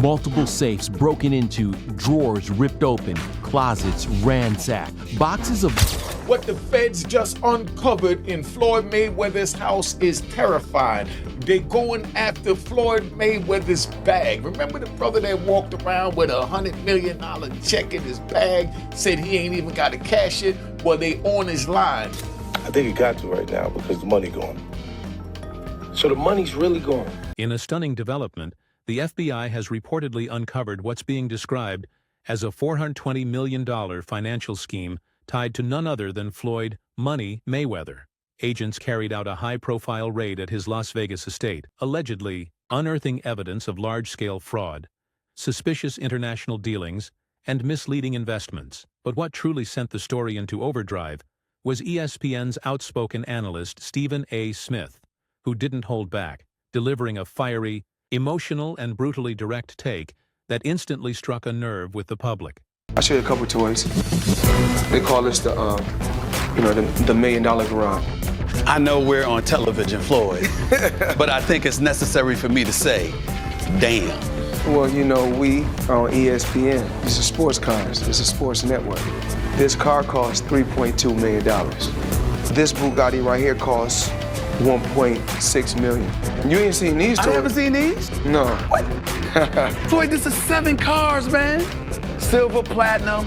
Multiple safes broken into, drawers ripped open, closets ransacked, boxes of... What the feds just uncovered in Floyd Mayweather's house is terrifying. They're going after Floyd Mayweather's bag. Remember the brother that walked around with $100 million check in his bag, said he ain't even got to cash it? Well, they on his line. I think he got to right now because the money gone. So the money's really gone. In a stunning development, the FBI has reportedly uncovered what's being described as a $420 million financial scheme tied to none other than Floyd "Money" Mayweather. Agents carried out a high-profile raid at his Las Vegas estate, allegedly unearthing evidence of large-scale fraud, suspicious international dealings, and misleading investments. But what truly sent the story into overdrive was ESPN's outspoken analyst Stephen A. Smith, who didn't hold back, delivering a fiery, emotional, and brutally direct take that instantly struck a nerve with the public. I'll show you a couple toys. They call this the $1 million garage. I know we're on television, Floyd, but I think it's necessary for me to say, damn. Well, you know, we are on ESPN. This is sports cars. It's a sports network. This car costs $3.2 million. This Bugatti right here costs $1.6 million. You ain't seen these toys? I haven't seen these? No. Floyd, this is 7 cars, man. Silver, platinum,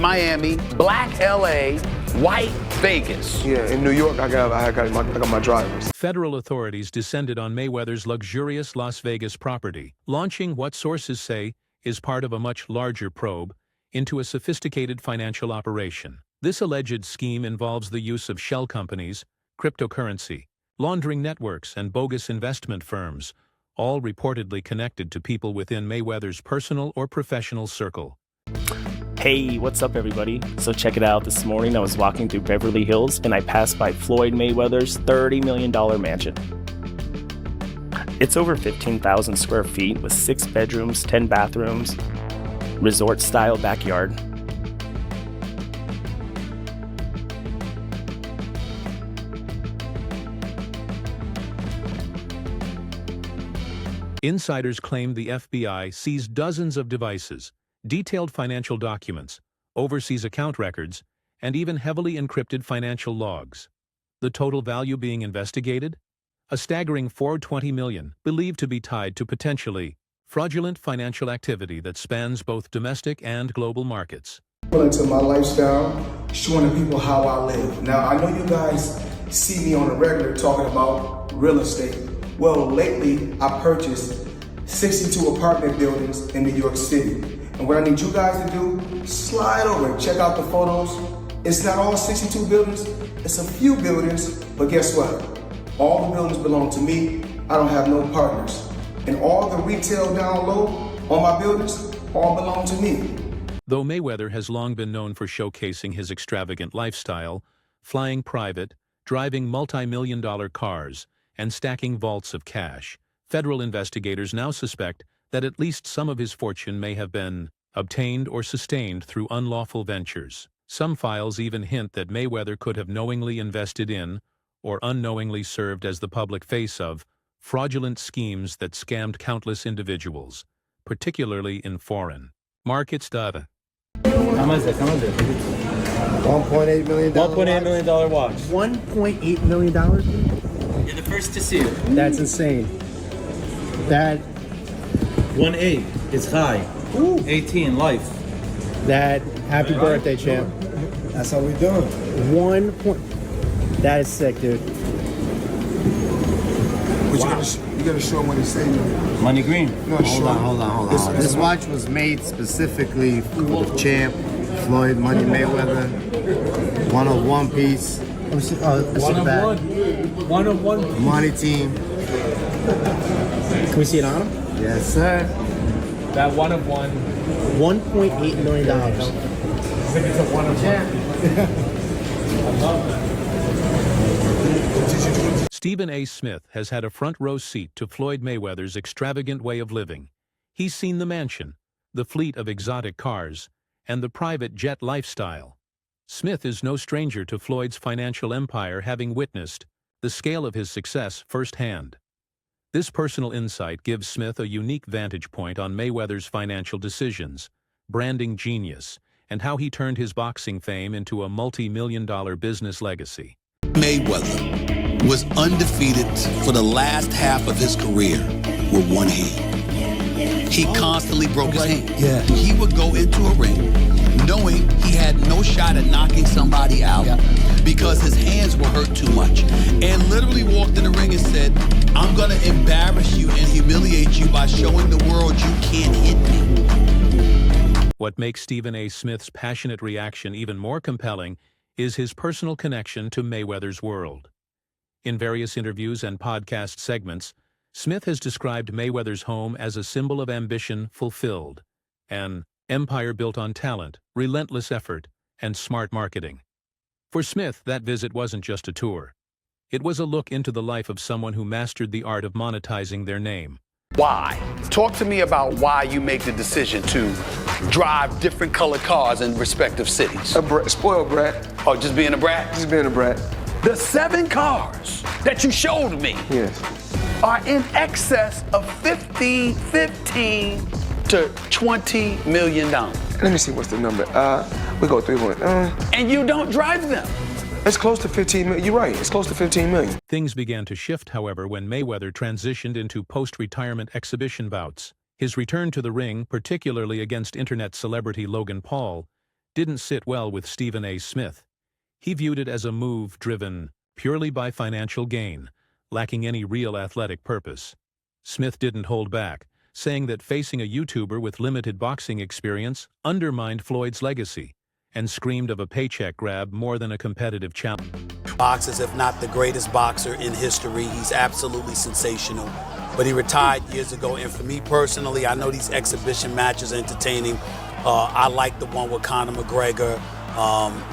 Miami, black LA, white Vegas. Yeah, in New York, I got my drivers. Federal authorities descended on Mayweather's luxurious Las Vegas property, launching what sources say is part of a much larger probe into a sophisticated financial operation. This alleged scheme involves the use of shell companies, cryptocurrency, laundering networks, and bogus investment firms, all reportedly connected to people within Mayweather's personal or professional circle. Hey, what's up everybody? So check it out, this morning I was walking through Beverly Hills and I passed by Floyd Mayweather's $30 million mansion. It's over 15,000 square feet with 6 bedrooms, 10 bathrooms, resort-style backyard. Insiders claim the FBI seized dozens of devices, detailed financial documents, overseas account records, and even heavily encrypted financial logs. The total value being investigated? A staggering $420 million, believed to be tied to potentially fraudulent financial activity that spans both domestic and global markets. Into my lifestyle, showing the people how I live. Now, I know you guys see me on a regular talking about real estate. Well, lately, I purchased 62 apartment buildings in New York City. And what I need you guys to do, slide over and check out the photos. It's not all 62 buildings, it's a few buildings, but guess what? All the buildings belong to me. I don't have no partners. And all the retail down low on my buildings all belong to me. Though Mayweather has long been known for showcasing his extravagant lifestyle, flying private, driving multi-million-dollar cars, and stacking vaults of cash, federal investigators now suspect that at least some of his fortune may have been obtained or sustained through unlawful ventures. Some files even hint that Mayweather could have knowingly invested in or unknowingly served as the public face of fraudulent schemes that scammed countless individuals, particularly in foreign markets. How much is it? $1.8 million. $1.8 million watch. $1.8 million? You're the first to see it. That's insane. That 1.8 is high. Ooh. 18 life. That happy birthday, champ. That's how we doing. That is sick, dude. But wow. You gotta show them what it's saying. Money green. No, hold on. This watch was made specifically for the champ, Floyd Money Mayweather. 101 piece. One of one. Money team. Can we see it on him? Yes, sir. That one of one. $1.8 million. I think it's a one of one. I love that. Stephen A. Smith has had a front-row seat to Floyd Mayweather's extravagant way of living. He's seen the mansion, the fleet of exotic cars, and the private jet lifestyle. Smith is no stranger to Floyd's financial empire, having witnessed the scale of his success firsthand. This personal insight gives Smith a unique vantage point on Mayweather's financial decisions, branding genius, and how he turned his boxing fame into a multi-million-dollar business legacy. Mayweather was undefeated for the last half of his career with one hand. He constantly broke his hand. Yeah. He would go into a ring knowing he had no shot at knocking somebody out because his hands were hurt too much, and literally walked in the ring and said, I'm going to embarrass you and humiliate you by showing the world you can't hit me. What makes Stephen A. Smith's passionate reaction even more compelling is his personal connection to Mayweather's world. In various interviews and podcast segments, Smith has described Mayweather's home as a symbol of ambition fulfilled, an empire built on talent, relentless effort, and smart marketing. For Smith, that visit wasn't just a tour. It was a look into the life of someone who mastered the art of monetizing their name. Why? Talk to me about why you make the decision to drive different colored cars in respective cities. Spoiled brat. Oh, just being a brat? Just being a brat. The 7 cars that you showed me are in excess of 15 to $20 million. Let me see what's the number. We go 3-1. And you don't drive them. It's close to 15 million. You're right. It's close to 15 million. Things began to shift, however, when Mayweather transitioned into post-retirement exhibition bouts. His return to the ring, particularly against internet celebrity Logan Paul, didn't sit well with Stephen A. Smith. He viewed it as a move driven purely by financial gain, lacking any real athletic purpose. Smith didn't hold back, saying that facing a YouTuber with limited boxing experience undermined Floyd's legacy, and screamed of a paycheck grab more than a competitive challenge. Boxers, if not the greatest boxer in history. He's absolutely sensational. But he retired years ago, and for me personally, I know these exhibition matches are entertaining. I like the one with Conor McGregor,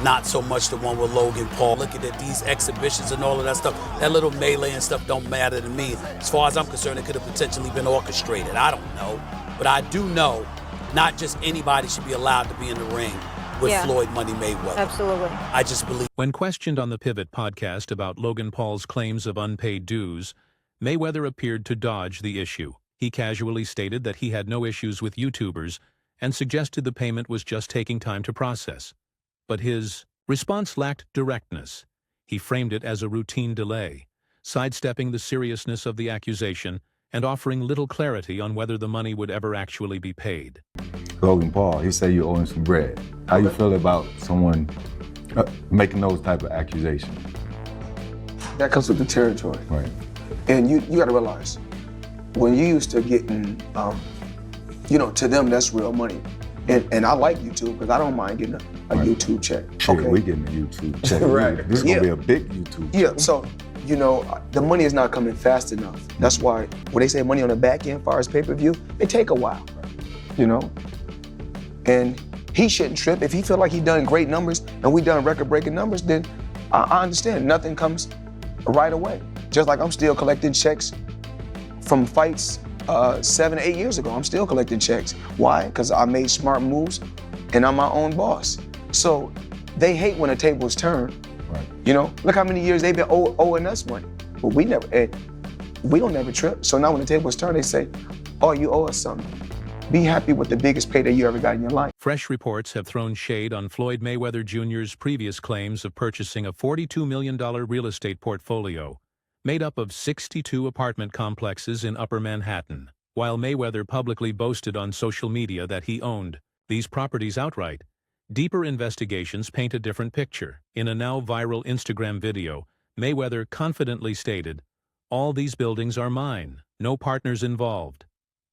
not so much the one with Logan Paul. Looking at these exhibitions and all of that stuff, that little melee and stuff don't matter to me. As far as I'm concerned, it could have potentially been orchestrated. I don't know. But I do know not just anybody should be allowed to be in the ring with Floyd Money Mayweather. Absolutely. I just believe. When questioned on the Pivot podcast about Logan Paul's claims of unpaid dues, Mayweather appeared to dodge the issue. He casually stated that he had no issues with YouTubers and suggested the payment was just taking time to process. But his response lacked directness. He framed it as a routine delay, sidestepping the seriousness of the accusation and offering little clarity on whether the money would ever actually be paid. Logan Paul, he said you owe him some bread. How you feel about someone making those type of accusations? That comes with the territory. Right. And you got to realize, when you used to getting, to them, that's real money. And I like YouTube because I don't mind getting a YouTube check. Shit, we getting a YouTube check. Right. This is going to be a big YouTube check. Yeah, so, the money is not coming fast enough. That's why when they say money on the back end, as far as pay-per-view, it take a while, And he shouldn't trip. If he feel like he done great numbers and we done record-breaking numbers, then I understand. Nothing comes right away. Just like I'm still collecting checks from fights 7 to 8 years ago. I'm still collecting checks. Why? Because I made smart moves and I'm my own boss. So they hate when a table is turned. Right. Look how many years they've been owing us money. But we don't never trip. So now when the table is turned, they say, oh, you owe us something. Be happy with the biggest payday you ever got in your life. Fresh reports have thrown shade on Floyd Mayweather Jr.'s previous claims of purchasing a $42 million real estate portfolio made up of 62 apartment complexes in Upper Manhattan, while Mayweather publicly boasted on social media that he owned these properties outright. Deeper investigations paint a different picture. In a now viral Instagram video, Mayweather confidently stated, "All these buildings are mine, no partners involved."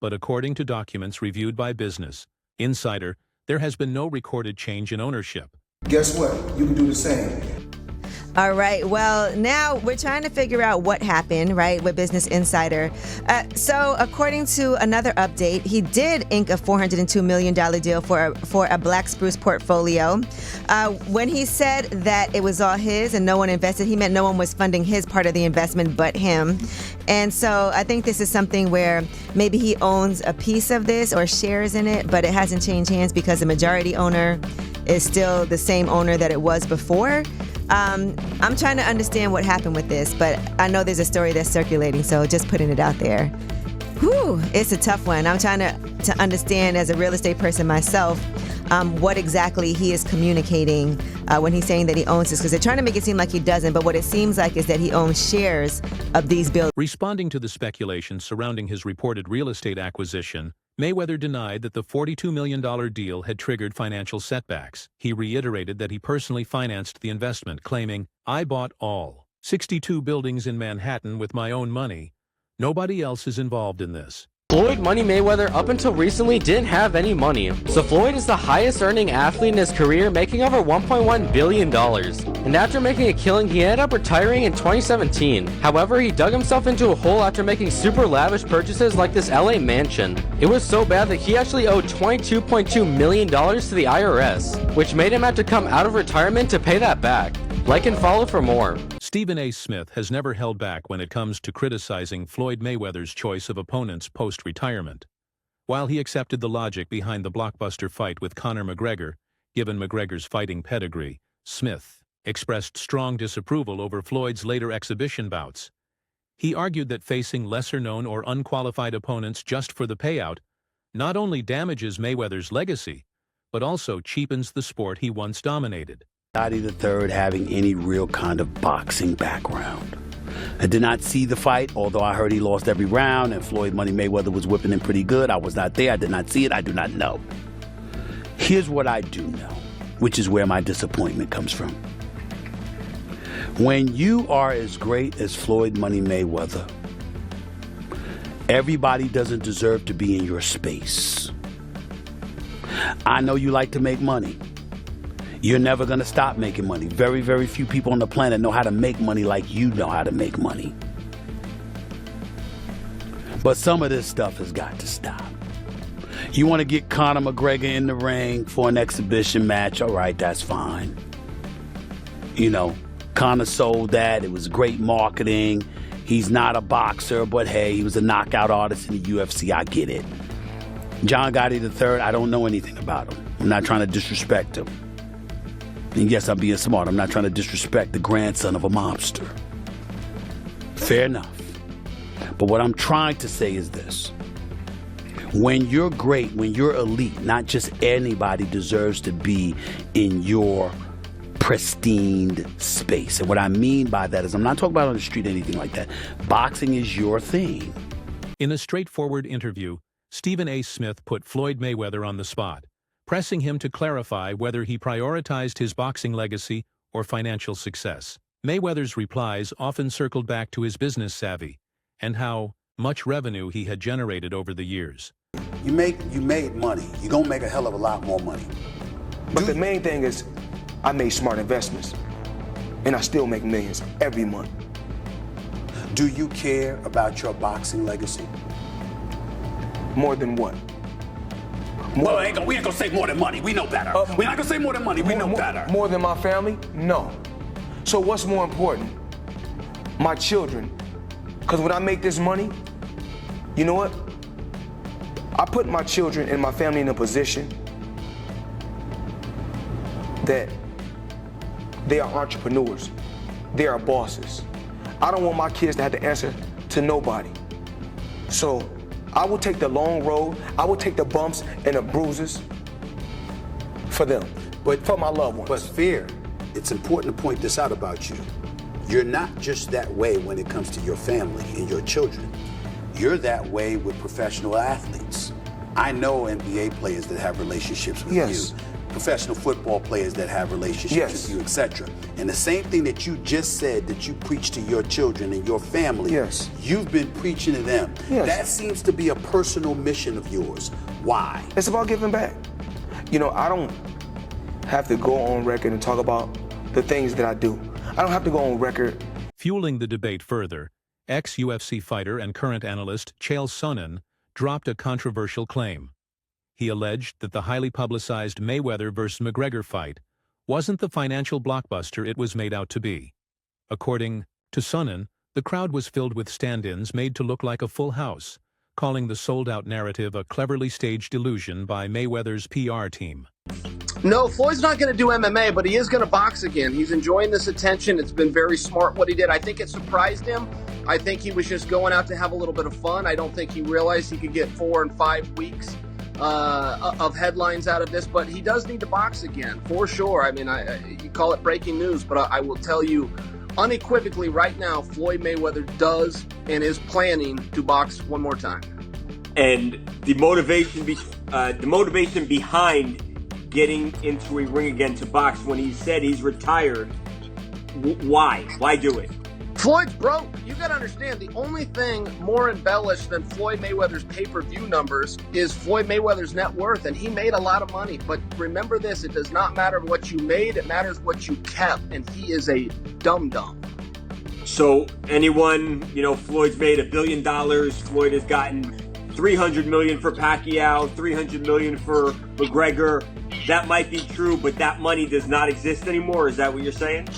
But according to documents reviewed by Business Insider, there has been no recorded change in ownership. Guess what? You can do the same. All right. Well, now we're trying to figure out what happened, right, with Business Insider. So according to another update, he did ink a $402 million deal for a Black Spruce portfolio. When he said that it was all his and no one invested, he meant no one was funding his part of the investment but him. And so I think this is something where maybe he owns a piece of this or shares in it, but it hasn't changed hands because the majority owner is still the same owner that it was before. I'm trying to understand what happened with this, but I know there's a story that's circulating, so just putting it out there. Whew, it's a tough one. I'm trying to understand as a real estate person myself what exactly he is communicating when he's saying that he owns this, because they're trying to make it seem like he doesn't, but what it seems like is that he owns shares of these buildings. Responding to the speculation surrounding his reported real estate acquisition, Mayweather denied that the $42 million deal had triggered financial setbacks. He reiterated that he personally financed the investment, claiming, "I bought all 62 buildings in Manhattan with my own money. Nobody else is involved in this." Floyd Money Mayweather up until recently didn't have any money, so Floyd is the highest earning athlete in his career, making over $1.1 billion. And after making a killing, he ended up retiring in 2017. However, he dug himself into a hole after making super lavish purchases like this LA mansion. It was so bad that he actually owed $22.2 million to the IRS, which made him have to come out of retirement to pay that back. Like and follow for more. Stephen A. Smith has never held back when it comes to criticizing Floyd Mayweather's choice of opponents post-retirement. While he accepted the logic behind the blockbuster fight with Conor McGregor, given McGregor's fighting pedigree, Smith expressed strong disapproval over Floyd's later exhibition bouts. He argued that facing lesser-known or unqualified opponents just for the payout not only damages Mayweather's legacy, but also cheapens the sport he once dominated. Gotti III having any real kind of boxing background. I did not see the fight, although I heard he lost every round and Floyd Money Mayweather was whipping him pretty good. I was not there. I did not see it. I do not know. Here's what I do know, which is where my disappointment comes from. When you are as great as Floyd Money Mayweather, everybody doesn't deserve to be in your space. I know you like to make money. You're never going to stop making money. Very, very few people on the planet know how to make money like you know how to make money. But some of this stuff has got to stop. You want to get Conor McGregor in the ring for an exhibition match? All right, that's fine. You know, Conor sold that. It was great marketing. He's not a boxer, but hey, he was a knockout artist in the UFC. I get it. John Gotti III, I don't know anything about him. I'm not trying to disrespect him. And yes, I'm being smart. I'm not trying to disrespect the grandson of a mobster. Fair enough. But what I'm trying to say is this. When you're great, when you're elite, not just anybody deserves to be in your pristine space. And what I mean by that is I'm not talking about on the street or anything like that. Boxing is your thing. In a straightforward interview, Stephen A. Smith put Floyd Mayweather on the spot, pressing him to clarify whether he prioritized his boxing legacy or financial success. Mayweather's replies often circled back to his business savvy and how much revenue he had generated over the years. You made money. You're going to make a hell of a lot more money. But the main thing is I made smart investments, and I still make millions every month. Do you care about your boxing legacy? More than what? Well, we ain't gonna say more than money. We know better. We're not gonna say more than money. We know better. More than my family? No. So what's more important? My children. Because when I make this money, you know what? I put my children and my family in a position that they are entrepreneurs. They are bosses. I don't want my kids to have to answer to nobody. So I will take the long road. I will take the bumps and the bruises for them, but for my loved ones. But fear, it's important to point this out about you. You're not just that way when it comes to your family and your children. You're that way with professional athletes. I know NBA players that have relationships with you. Professional football players that have relationships with you, etc. And the same thing that you just said that you preach to your children and your family, you've been preaching to them. That seems to be a personal mission of yours. Why? It's about giving back. You know, I don't have to go on record and talk about the things that I do. I don't have to go on record. Fueling the debate further, ex-UFC fighter and current analyst Chael Sonnen dropped a controversial claim. He alleged that the highly publicized Mayweather vs. McGregor fight wasn't the financial blockbuster it was made out to be. According to Sonnen, the crowd was filled with stand-ins made to look like a full house, calling the sold-out narrative a cleverly staged illusion by Mayweather's PR team. No, Floyd's not going to do MMA, but he is going to box again. He's enjoying this attention. It's been very smart what he did. I think it surprised him. I think he was just going out to have a little bit of fun. I don't think he realized he could get 4 and 5 weeks of headlines out of this, but he does need to box again, for sure. I mean, you call it breaking news, but I will tell you unequivocally right now, Floyd Mayweather does and is planning to box one more time. And the motivation behind getting into a ring again to box, when he said he's retired, why? Why do it? Floyd's broke. You got to understand, the only thing more embellished than Floyd Mayweather's pay-per-view numbers is Floyd Mayweather's net worth, and he made a lot of money. But remember this, it does not matter what you made, it matters what you kept, and he is a dum-dum. So anyone, Floyd's made $1 billion. Floyd has gotten $300 million for Pacquiao, $300 million for McGregor. That might be true, but that money does not exist anymore. Is that what you're saying?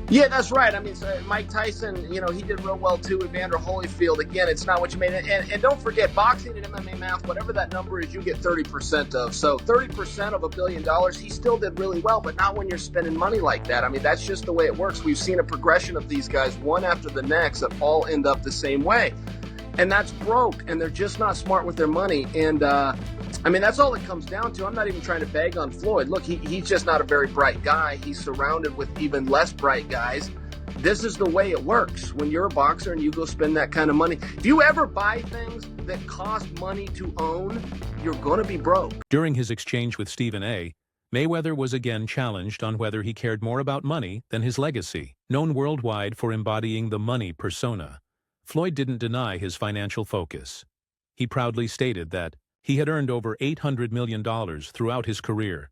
Yeah, that's right. I mean, Mike Tyson, he did real well too. Evander Holyfield, again, it's not what you made. And don't forget, boxing and MMA math, whatever that number is, you get 30% of. So 30% of $1 billion, he still did really well, but not when you're spending money like that. I mean, that's just the way it works. We've seen a progression of these guys, one after the next, that all end up the same way. And that's broke, and they're just not smart with their money. And, that's all it comes down to. I'm not even trying to bag on Floyd. Look, he's just not a very bright guy. He's surrounded with even less bright guys. This is the way it works when you're a boxer and you go spend that kind of money. If you ever buy things that cost money to own, you're going to be broke. During his exchange with Stephen A., Mayweather was again challenged on whether he cared more about money than his legacy, known worldwide for embodying the money persona. Floyd didn't deny his financial focus. He proudly stated that he had earned over $800 million throughout his career,